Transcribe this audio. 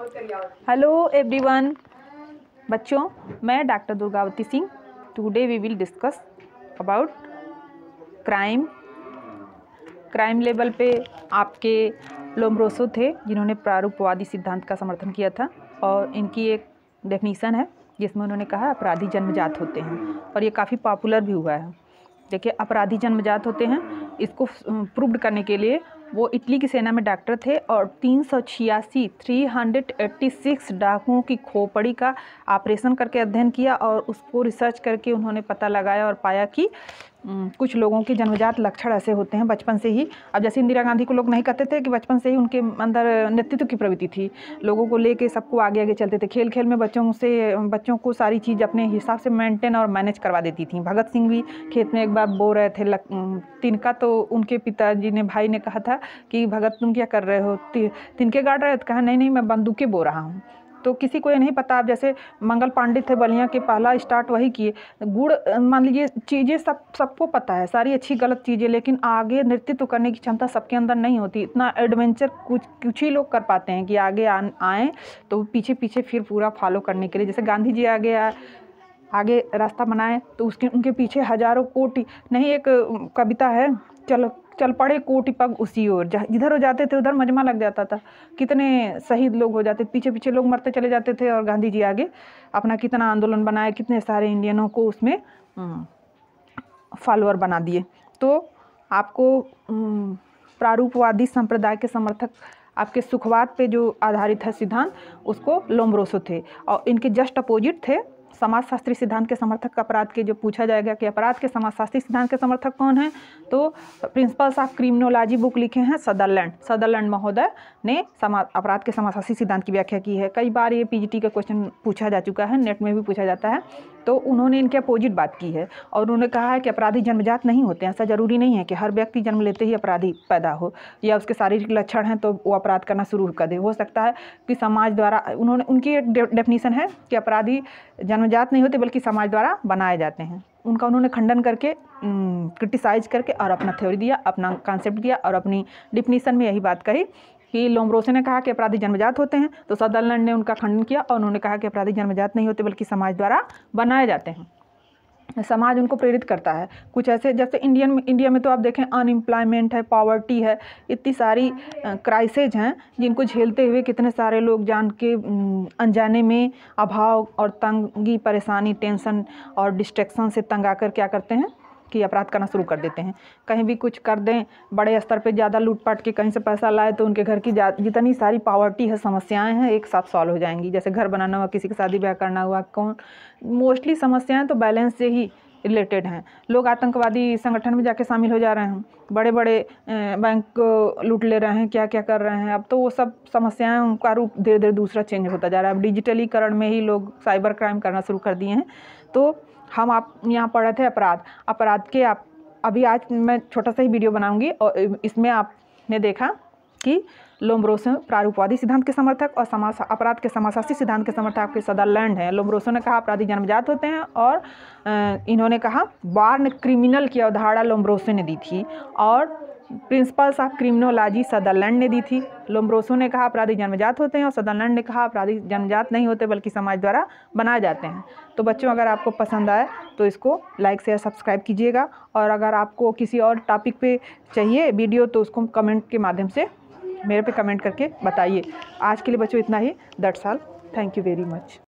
Hello everyone बच्चों, मैं doctor Durgavati Singh. Today we will discuss about crime level पे आपके लोम्ब्रोसो थे जिन्होंने प्रारूपवादी सिद्धांत का समर्थन किया था, और इनकी एक डेफिनीशन है जिसमें उन्होंने कहा अपराधी जन्मजात होते हैं, और ये काफ़ी पॉपुलर भी हुआ है। देखिए, अपराधी जन्मजात होते हैं, इसको प्रूव्ड करने के लिए वो इटली की सेना में डॉक्टर थे और 386 डाकुओं की खोपड़ी का ऑपरेशन करके अध्ययन किया, और उसको रिसर्च करके उन्होंने पता लगाया और पाया कि कुछ लोगों के जन्मजात लक्षण ऐसे होते हैं बचपन से ही। अब जैसे इंदिरा गांधी को लोग नहीं कहते थे कि बचपन से ही उनके अंदर नेतृत्व की प्रवृत्ति थी, लोगों को लेके सबको आगे आगे चलते थे, खेल खेल में बच्चों को सारी चीज़ अपने हिसाब से मेंटेन और मैनेज करवा देती थी। भगत सिंह भी खेत में एक बार बो रहे थे तिनका, तो उनके पिताजी ने, भाई ने कहा था कि भगत तुम क्या कर रहे हो, तिनके गाड़ रहे हो? तो कहा नहीं मैं बंदूकें बो रहा हूँ। तो किसी को ये नहीं पता। अब जैसे मंगल पांडे थे बलिया के, पहला स्टार्ट वही किए। गुड़, मान लीजिए चीज़ें सबको पता है, सारी अच्छी गलत चीज़ें, लेकिन आगे नेतृत्व करने की क्षमता सबके अंदर नहीं होती। इतना एडवेंचर कुछ ही लोग कर पाते हैं कि आगे आएँ तो पीछे पीछे फिर पूरा फॉलो करने के लिए। जैसे गांधी जी आगे रास्ता बनाए तो उनके पीछे हजारों कोटि, नहीं एक कविता है, चल पड़े कोटि पग उसी ओर, जिधर हो जाते थे उधर मजमा लग जाता था। कितने शहीद लोग हो जाते, पीछे पीछे लोग मरते चले जाते थे, और गांधी जी आगे अपना कितना आंदोलन बनाया, कितने सारे इंडियनों को उसमें फॉलोअर बना दिए। तो आपको प्रारूपवादी संप्रदाय के समर्थक, आपके सुखवाद पे जो आधारित है सिद्धांत, उसको लोम्ब्रोसो थे, और इनके जस्ट अपोजिट थे समाजशास्त्री सिद्धांत के समर्थक। अपराध के जो पूछा जाएगा कि अपराध के समाजशास्त्री सिद्धांत के समर्थक कौन हैं, तो प्रिंसिपल्स ऑफ क्रिमिनोलॉजी बुक लिखे हैं सदरलैंड महोदय ने अपराध के समाजशास्त्री सिद्धांत की व्याख्या की है। कई बार ये पीजीटी का क्वेश्चन पूछा जा चुका है, नेट में भी पूछा जाता है। तो उन्होंने इनके अपोजिट बात की है, और उन्होंने कहा है कि अपराधी जन्मजात नहीं होते हैं। ऐसा जरूरी नहीं है कि हर व्यक्ति जन्म लेते ही अपराधी पैदा हो, या उसके शारीरिक लक्षण हैं तो वो अपराध करना शुरू कर दे। हो सकता है कि समाज द्वारा, उनकी एक डेफिनीशन है कि अपराधी जन्मजात नहीं होते बल्कि समाज द्वारा बनाए जाते हैं। उनका उन्होंने खंडन करके, क्रिटिसाइज करके, और अपना थ्योरी दिया, अपना कॉन्सेप्ट दिया, और अपनी डिफिनीशन में यही बात कही कि लोम्ब्रोसो ने कहा कि अपराधी जन्मजात होते हैं, तो सदरलैंड ने उनका खंडन किया और उन्होंने कहा कि अपराधी जन्मजात नहीं होते बल्कि समाज द्वारा बनाए जाते हैं। समाज उनको प्रेरित करता है। कुछ ऐसे, जैसे इंडिया में तो आप देखें अनएम्प्लॉयमेंट है, पॉवर्टी है, इतनी सारी क्राइसिस हैं जिनको झेलते हुए कितने सारे लोग जान के अनजाने में अभाव और तंगी, परेशानी, टेंशन और डिस्ट्रैक्शन से तंग आकर क्या करते हैं कि अपराध करना शुरू कर देते हैं। कहीं भी कुछ कर दें, बड़े स्तर पे ज़्यादा लूटपाट के कहीं से पैसा लाए तो उनके घर की जितनी सारी पॉवर्टी है, समस्याएं हैं, एक साथ सॉल्व हो जाएंगी। जैसे घर बनाना हुआ, किसी की शादी ब्याह करना हुआ, मोस्टली समस्याएं तो बैलेंस से ही रिलेटेड हैं। लोग आतंकवादी संगठन में जाके शामिल हो जा रहे हैं, बड़े बड़े बैंक को लूट ले रहे हैं, क्या क्या कर रहे हैं। अब तो वो सब समस्याएं, उनका रूप धीरे धीरे दूसरा चेंज होता जा रहा है। अब डिजिटलीकरण में ही लोग साइबर क्राइम करना शुरू कर दिए हैं। तो हम आप यहाँ पढ़ रहे थे अपराध के, अभी आज मैं छोटा सा ही वीडियो बनाऊंगी, और इसमें आपने देखा कि लोम्ब्रोसो प्रारूपवादी सिद्धांत के समर्थक और अपराध के समाजशास्त्री सिद्धांत के समर्थक आपके सदरलैंड हैं। लोम्ब्रोसो ने कहा अपराधी जन्मजात होते हैं, और इन्होंने कहा बॉर्न क्रिमिनल की अवधारणा लोम्ब्रोसो ने दी थी, और प्रिंसिपल्स ऑफ क्रिमिनोलॉजी सदरलैंड ने दी थी। लोम्ब्रोसो ने कहा अपराधी जन्मजात होते हैं, और सदरलैंड ने कहा अपराधी जन्मजात नहीं होते बल्कि समाज द्वारा बनाए जाते हैं। तो बच्चों, अगर आपको पसंद आए तो इसको लाइक शेयर सब्सक्राइब कीजिएगा, और अगर आपको किसी और टॉपिक पे चाहिए वीडियो तो उसको कमेंट के माध्यम से मेरे पे कमेंट करके बताइए। आज के लिए बच्चों इतना ही। That's all. Thank you very much.